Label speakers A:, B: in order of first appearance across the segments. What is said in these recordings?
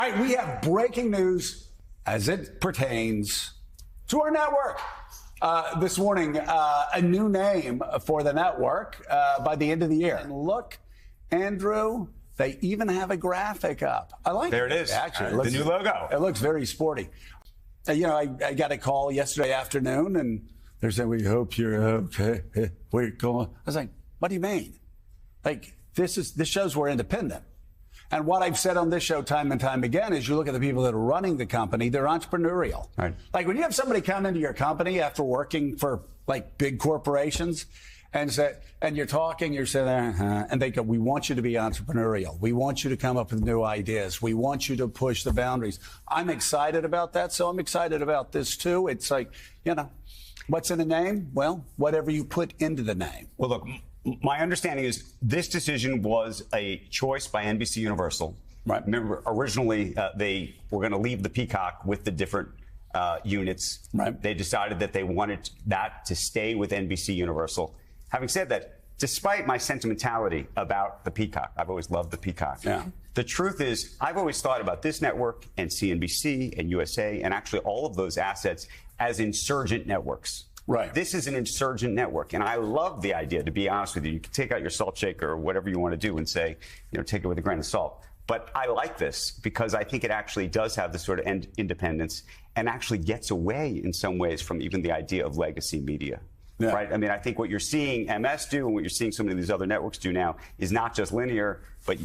A: All right, we have breaking news as it pertains to our network. This morning, a new name for the network by the end of the year. And look, Andrew, they even have a graphic up. I like it.
B: There it is.
A: Actually,
B: the new logo.
A: It looks very sporty. I got a call yesterday afternoon, and they're saying, "We hope you're okay. We're going." I was like, "What do you mean? Like this shows we're independent." And what I've said on this show time and time again is you look at the people that are running the company, they're entrepreneurial.
B: Right.
A: Like when you have somebody come into your company after working for like big corporations and you're talking, you're saying, and they go, "We want you to be entrepreneurial. We want you to come up with new ideas. We want you to push the boundaries." I'm excited about that. So I'm excited about this too. It's like, what's in a name? Well, whatever you put into the name.
B: Well, look, my understanding is this decision was a choice by NBC Universal.
A: Right.
B: Remember, originally they were going to leave the Peacock with the different units.
A: Right.
B: They decided that they wanted that to stay with NBC Universal. Having said that, despite my sentimentality about the Peacock, I've always loved the Peacock.
A: Yeah.
B: The truth is, I've always thought about this network and CNBC and USA and actually all of those assets as insurgent networks.
A: Right.
B: This is an insurgent network. And I love the idea, to be honest with you. You can take out your salt shaker or whatever you want to do and say, take it with a grain of salt. But I like this because I think it actually does have this sort of independence and actually gets away in some ways from even the idea of legacy media. Yeah. Right. I mean, I think what you're seeing MS do and what you're seeing some of these other networks do now is not just linear, but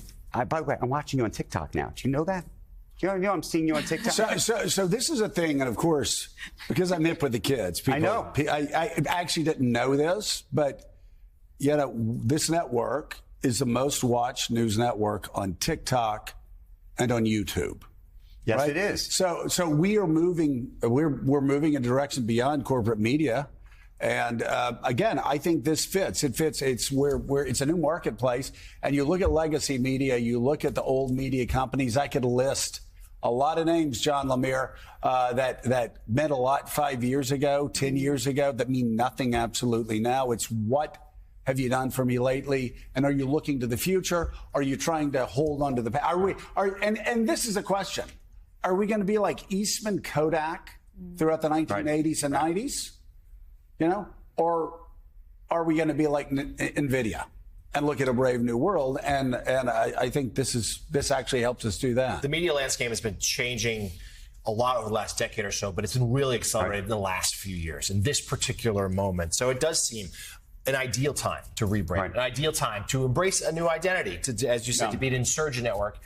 B: by the way, I'm watching you on TikTok now. Do you know that? You know, I'm seeing you on TikTok.
A: So this is a thing, and of course, because I'm hip with the kids, people,
B: I know.
A: I actually didn't know this, but this network is the most watched news network on TikTok and on YouTube.
B: Yes,
A: right?
B: it is.
A: So we are moving. We're moving in a direction beyond corporate media. And again, I think this fits. It fits. It's it's a new marketplace. And you look at legacy media, you look at the old media companies. I could list a lot of names, John Lemire, that meant a lot 5 years ago, 10 years ago, that mean nothing absolutely now. It's what have you done for me lately? And are you looking to the future? Are you trying to hold on to the past? And this is a question. Are we going to be like Eastman Kodak throughout the 1980s and 90s? Or are we going to be like NVIDIA and look at a brave new world? And I think this actually helps us do that.
C: The media landscape has been changing a lot over the last decade or so, but it's been really accelerated in the last few years in this particular moment. So it does seem an ideal time to rebrand, an ideal time to embrace a new identity, to, as you said, to be an insurgent network.